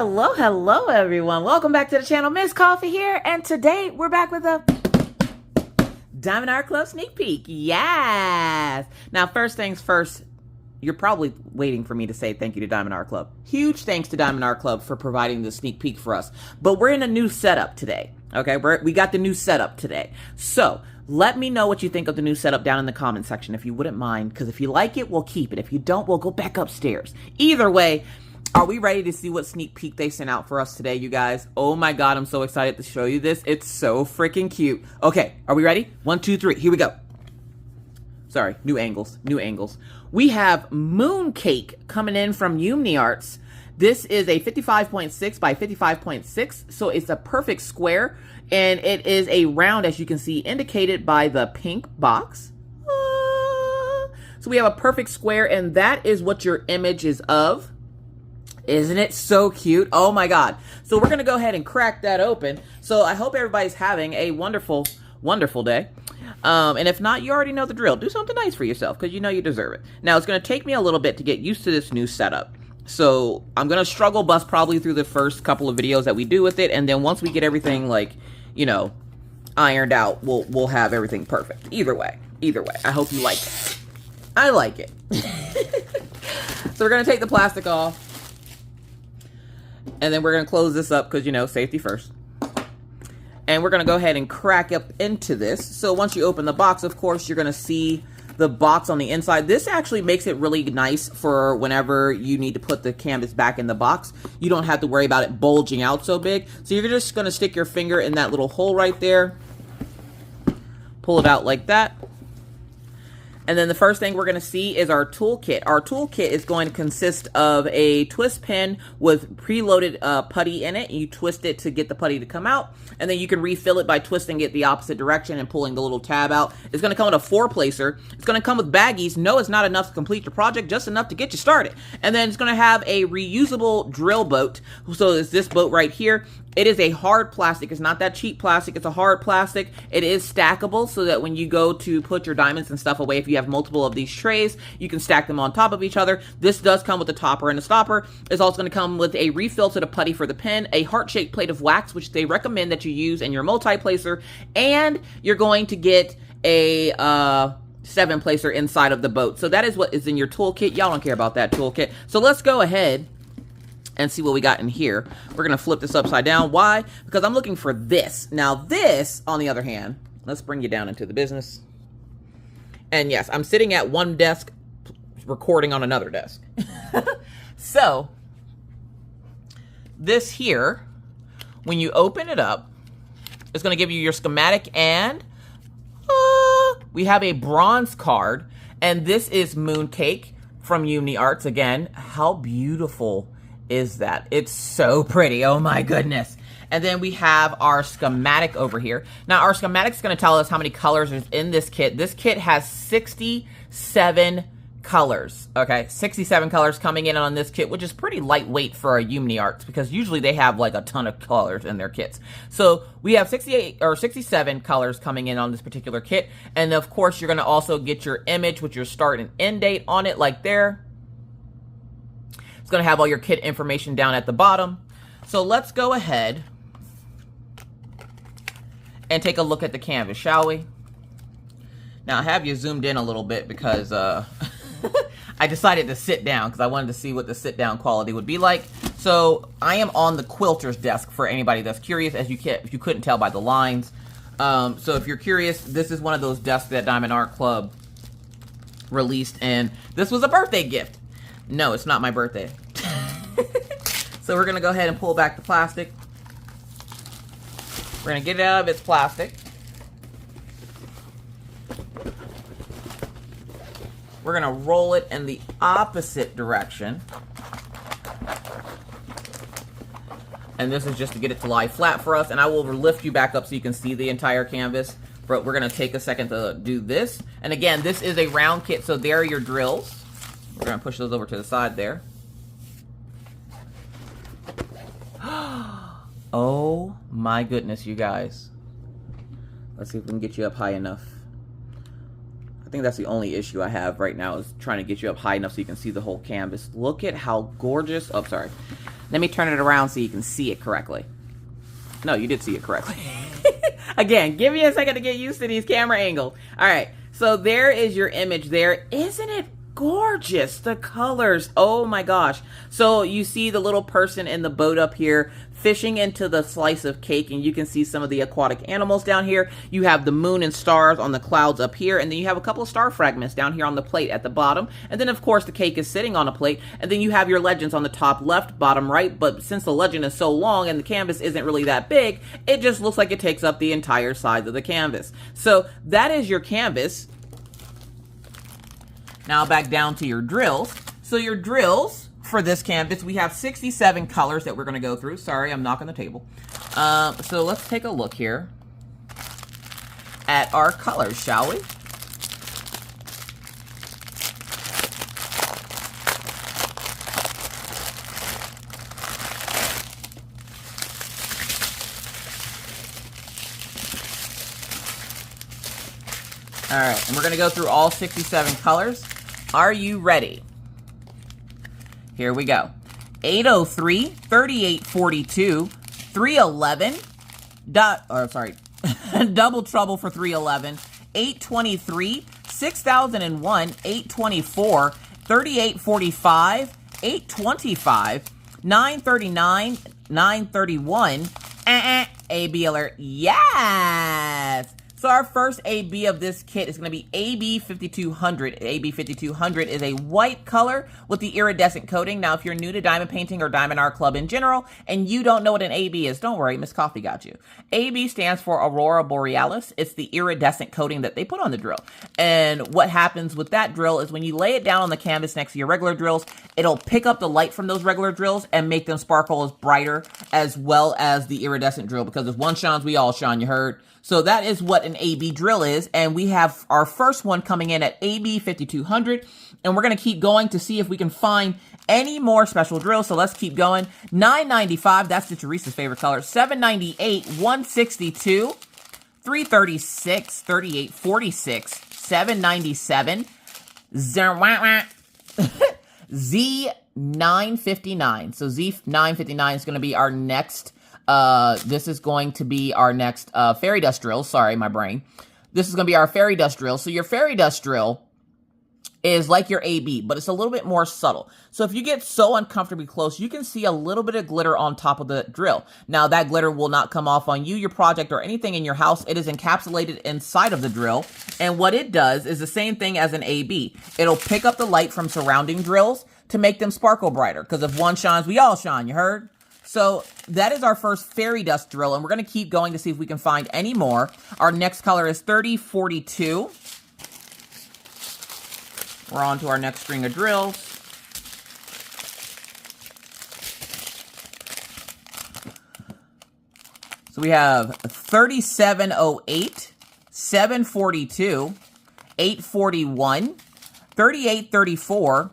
Hello everyone. Welcome back to the channel. Miss Coffee here, and today we're back with a Diamond Art Club sneak peek. Yes! Now, first things first, you're probably waiting for me to say thank you to Diamond Art Club. Huge thanks to Diamond Art Club for providing the sneak peek for us. But we're in a new setup today, okay? We got the new setup today. So, let me know what you think of the new setup down in the comment section if you wouldn't mind, because if you like it, we'll keep it. If you don't, we'll go back upstairs. Either way, are we ready to see what sneak peek they sent out for us today, you guys? Oh my god, I'm so excited to show you this. It's so freaking cute. Okay, are we ready? 1, 2, 3, here we go. Sorry, new angles. We have Mooncake coming in from Umni Arts. This is a 55.6 by 55.6, so it's a perfect square, and it is a round, as you can see, indicated by the pink box. So we have a perfect square, and that is what your image is of. Isn't it so cute? Oh my god. So we're going to go ahead and crack that open. So I hope everybody's having a wonderful, wonderful day. And if not, you already know the drill. Do something nice for yourself because you know you deserve it. Now, it's going to take me a little bit to get used to this new setup. So I'm going to struggle bus probably through the first couple of videos that we do with it. And then once we get everything, like, you know, ironed out, we'll have everything perfect. Either way, I hope you like it. I like it. So we're going to take the plastic off. And then we're going to close this up because, you know, safety first. And we're going to go ahead and crack up into this. So once you open the box, of course, you're going to see the box on the inside. This actually makes it really nice for whenever you need to put the canvas back in the box. You don't have to worry about it bulging out so big. So you're just going to stick your finger in that little hole right there. Pull it out like that. And then the first thing we're going to see is our toolkit. Our toolkit is going to consist of a twist pin with preloaded putty in it. You twist it to get the putty to come out. And then you can refill it by twisting it the opposite direction and pulling the little tab out. It's going to come with a 4-placer. It's going to come with baggies. No, it's not enough to complete your project, just enough to get you started. And then it's going to have a reusable drill boat. So it's this boat right here. It is a hard plastic. It's not that cheap plastic. It's a hard plastic. It is stackable so that when you go to put your diamonds and stuff away, if you have multiple of these trays, you can stack them on top of each other. This does come with a topper and a stopper. It's also going to come with a refill to the putty for the pen, a heart-shaped plate of wax, which they recommend that you use in your multi-placer, and you're going to get a 7-placer inside of the boat. So that is what is in your toolkit. Y'all don't care about that toolkit. So let's go ahead and see what we got in here. We're going to flip this upside down. Why? Because I'm looking for this. Now this, on the other hand, let's bring you down into the business. And yes, I'm sitting at one desk recording on another desk. So, this here, when you open it up, it's going to give you your schematic, and we have a bronze card. And this is Mooncake from Umni Arts. Again, how beautiful is that? It's so pretty. Oh my goodness. And then we have our schematic over here. Now our schematic is going to tell us how many colors is in this kit. This kit has 67 colors. Okay, 67 colors coming in on this kit, which is pretty lightweight for a Umni Arts because usually they have like a ton of colors in their kits. So we have 68 or 67 colors coming in on this particular kit. And of course you're going to also get your image with your start and end date on it, like there. It's going to have all your kit information down at the bottom. So let's go ahead and take a look at the canvas, shall we? Now, I have you zoomed in a little bit because I decided to sit down because I wanted to see what the sit-down quality would be like. So I am on the quilter's desk for anybody that's curious, as if you couldn't tell by the lines. So if you're curious, this is one of those desks that Diamond Art Club released, and this was a birthday gift. No, it's not my birthday. So we're going to go ahead and pull back the plastic. We're going to get it out of its plastic. We're going to roll it in the opposite direction. And this is just to get it to lie flat for us. And I will lift you back up so you can see the entire canvas. But we're going to take a second to do this. And again, this is a round kit, so there are your drills. We're going to push those over to the side there. Oh my goodness, you guys. Let's see if we can get you up high enough. think that's the only issue I have right now is trying to get you up high enough so you can see the whole canvas. Look at how gorgeous. Oh, sorry. Let me turn it around so you can see it correctly. No, you did see it correctly. Again, give me a second to get used to these camera angles. All right, so there is your image there. Isn't it gorgeous? The colors, oh my gosh. So you see the little person in the boat up here fishing into the slice of cake, and you can see some of the aquatic animals down here. You have the moon and stars on the clouds up here, and then you have a couple of star fragments down here on the plate at the bottom, and then of course the cake is sitting on a plate, and then you have your legends on the top left, bottom right. But since the legend is so long and the canvas isn't really that big, it just looks like it takes up the entire size of the canvas. So that is your canvas. Now back down to your drills. So your drills for this canvas, we have 67 colors that we're going to go through. Sorry, I'm knocking the table. So let's take a look here at our colors, shall we? All right, and we're going to go through all 67 colors. Are you ready? Here we go. 803, 3842, 311, double trouble for 311, 823, 6001, 824, 3845, 825, 939, 931, AB alert, yes! So our first AB of this kit is going to be AB 5200. AB 5200 is a white color with the iridescent coating. Now, if you're new to diamond painting or diamond art club in general, and you don't know what an AB is, don't worry, Miss Coffee got you. AB stands for Aurora Borealis. It's the iridescent coating that they put on the drill. And what happens with that drill is when you lay it down on the canvas next to your regular drills, it'll pick up the light from those regular drills and make them sparkle as brighter as well as the iridescent drill. Because if one shines, we all shine, you heard? So that is what an AB drill is, and we have our first one coming in at AB 5200, and we're going to keep going to see if we can find any more special drills. So let's keep going. 995, that's the Teresa's favorite color. 798, 162, 336, 3846, 797, Z959. So Z959 is going to be our next. This is going to be our next fairy dust drill. Sorry, my brain. This is going to be our fairy dust drill. So your fairy dust drill is like your AB, but it's a little bit more subtle. So if you get so uncomfortably close, you can see a little bit of glitter on top of the drill. Now that glitter will not come off on you, your project, or anything in your house. It is encapsulated inside of the drill. And what it does is the same thing as an AB. It'll pick up the light from surrounding drills to make them sparkle brighter. Because if one shines, we all shine, you heard? So that is our first fairy dust drill, and we're going to keep going to see if we can find any more. Our next color is 3042. We're on to our next string of drills. So we have 3708, 742, 841, 3834,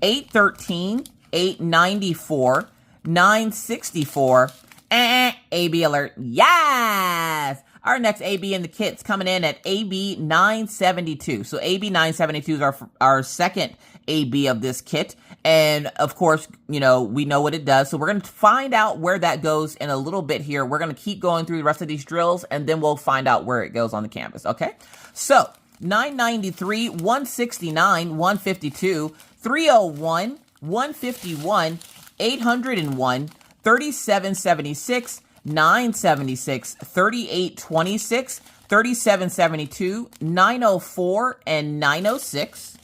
813, 894, 964, AB alert, yes! Our next AB in the kit's coming in at AB 972. So AB 972 is our second AB of this kit. And of course, you know, we know what it does. So we're going to find out where that goes in a little bit here. We're going to keep going through the rest of these drills, and then we'll find out where it goes on the canvas, okay? So 993, 169, 152, 301, 151, 801, 3776, 976, 3826, 3772, 904, and 906.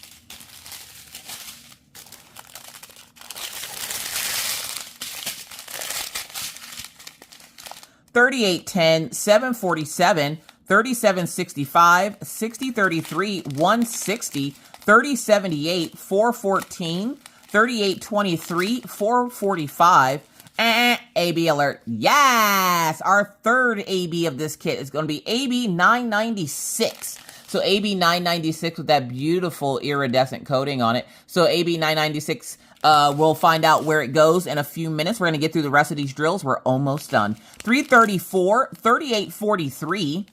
$38.10, $7.47, $37.65, $60.33, $160, $30.78, $4.14, $38.23, $4.45. AB alert. Yes! Our third AB of this kit is going to be AB 996. So AB 996 with that beautiful iridescent coating on it. So AB 996, we'll find out where it goes in a few minutes. We're going to get through the rest of these drills. We're almost done. 334, 3843,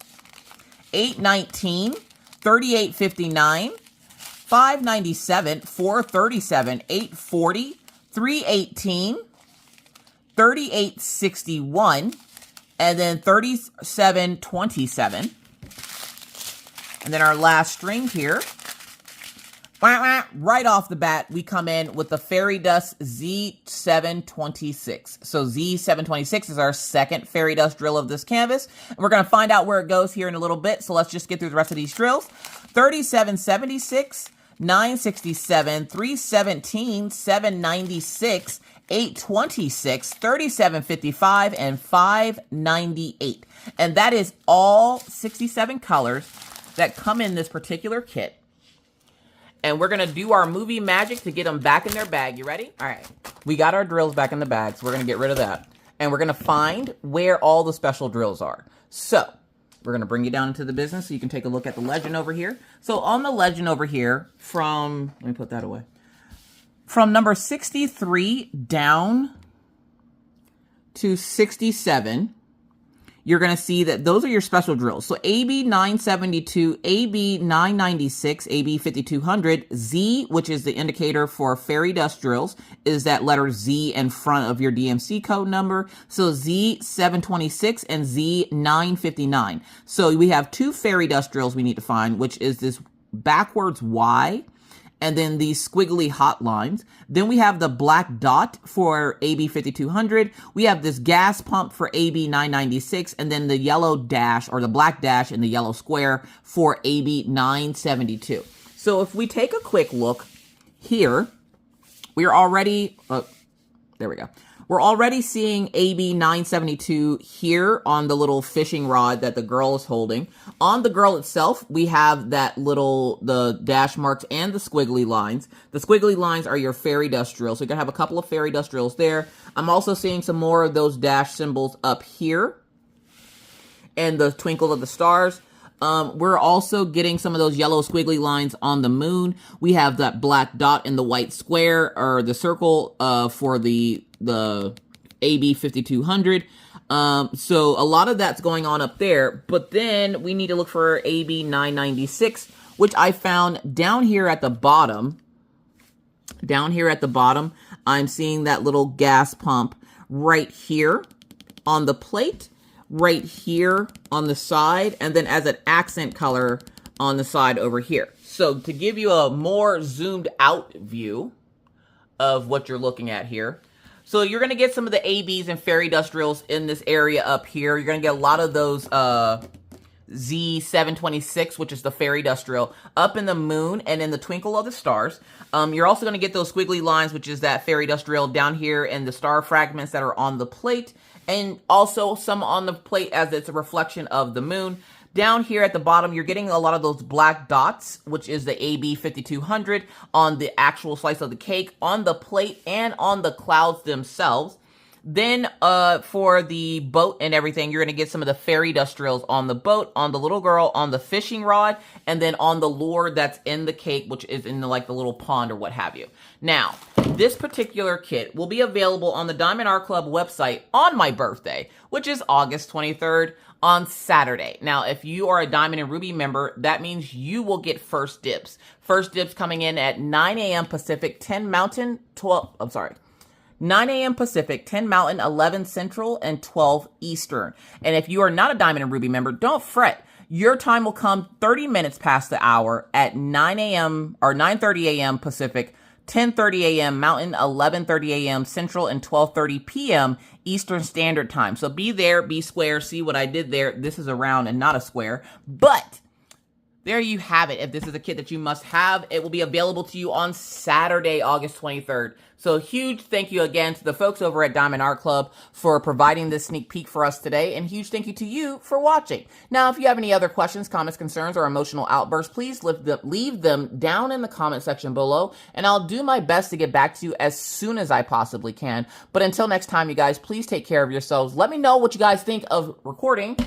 819, $38.59, $5.97, $4.37, $8.40, $3.18, $38.61, and then $37.27. And then our last string here, right off the bat, we come in with the Fairy Dust Z726. So Z726 is our second Fairy Dust drill of this canvas. And we're going to find out where it goes here in a little bit. So let's just get through the rest of these drills. 37.76, 9.67, 3.17, 7.96, 8.26, 37.55, and 5.98. And that is all 67 colors that come in this particular kit. And we're going to do our movie magic to get them back in their bag. You ready? All right. We got our drills back in the bag, so we're going to get rid of that. And we're going to find where all the special drills are. So we're going to bring you down into the business so you can take a look at the legend over here. So on the legend over here from, let me put that away. From number 63 down to 67, you're going to see that those are your special drills. So AB 972, AB 996, AB 5200, Z, which is the indicator for fairy dust drills, is that letter Z in front of your DMC code number. So Z 726 and Z 959. So we have two fairy dust drills we need to find, which is this backwards Y and then these squiggly hot lines. Then we have the black dot for AB 5200. We have this gas pump for AB 996, and then the yellow dash, or the black dash and the yellow square for AB 972. So if we take a quick look here, we're already, there we go. We're already seeing AB 972 here on the little fishing rod that the girl is holding. On the girl itself, we have that little, the dash marks and the squiggly lines. The squiggly lines are your fairy dust drills. So you're going to have a couple of fairy dust drills there. I'm also seeing some more of those dash symbols up here and the twinkle of the stars. We're also getting some of those yellow squiggly lines on the moon. We have that black dot in the white square, or the circle, for the AB 5200. So a lot of that's going on up there, but then we need to look for AB 996, which I found down here at the bottom. Down here at the bottom, I'm seeing that little gas pump right here on the plate, right here on the side, and then as an accent color on the side over here. So to give you a more zoomed out view of what you're looking at here, so you're going to get some of the ABs and fairy dust drills in this area up here. You're going to get a lot of those Z726, which is the fairy dust drill, up in the moon and in the twinkle of the stars. You're also going to get those squiggly lines, which is that fairy dust drill down here, and the star fragments that are on the plate, and also some on the plate as it's a reflection of the moon. Down here at the bottom, you're getting a lot of those black dots, which is the AB 5200 on the actual slice of the cake, on the plate, and on the clouds themselves. Then for the boat and everything, you're going to get some of the fairy dust drills on the boat, on the little girl, on the fishing rod, and then on the lure that's in the cake, which is in the, like the little pond or what have you. Now, this particular kit will be available on the Diamond Art Club website on my birthday, which is August 23rd. On Saturday. Now, if you are a Diamond and Ruby member, that means you will get first dibs. First dibs coming in at 9 a.m. Pacific, 10 Mountain, 9 a.m. Pacific, 10 Mountain, 11 Central, and 12 Eastern. And if you are not a Diamond and Ruby member, don't fret. Your time will come 30 minutes past the hour at 9 a.m. or 9:30 a.m. Pacific, 10:30 a.m. Mountain, 11:30 a.m. Central, and 12:30 p.m. Eastern Standard Time. So be there, be square. See what I did there? This is a round and not a square. But there you have it. If this is a kit that you must have, it will be available to you on Saturday, August 23rd. So huge thank you again to the folks over at Diamond Art Club for providing this sneak peek for us today. And huge thank you to you for watching. Now, if you have any other questions, comments, concerns, or emotional outbursts, please leave them down in the comment section below. And I'll do my best to get back to you as soon as I possibly can. But until next time, you guys, please take care of yourselves. Let me know what you guys think of recording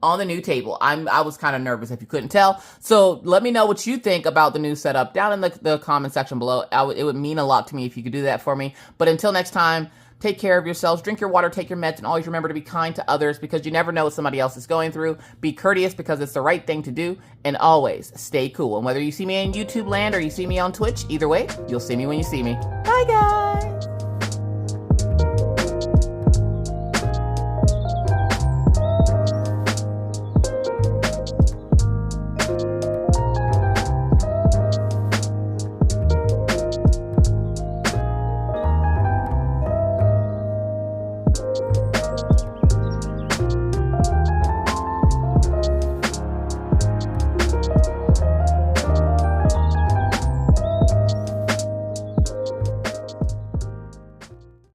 on the new table. I was kind of nervous if you couldn't tell. So let me know what you think about the new setup down in the comment section below. It would mean a lot to me if you could do that for me. But until next time, Take care of yourselves. Drink your water, take your meds, and always remember to be kind to others because you never know what somebody else is going through. Be courteous because it's the right thing to do. And always stay cool. And whether you see me in YouTube land or you see me on Twitch, either way, you'll see me when you see me. Bye, guys.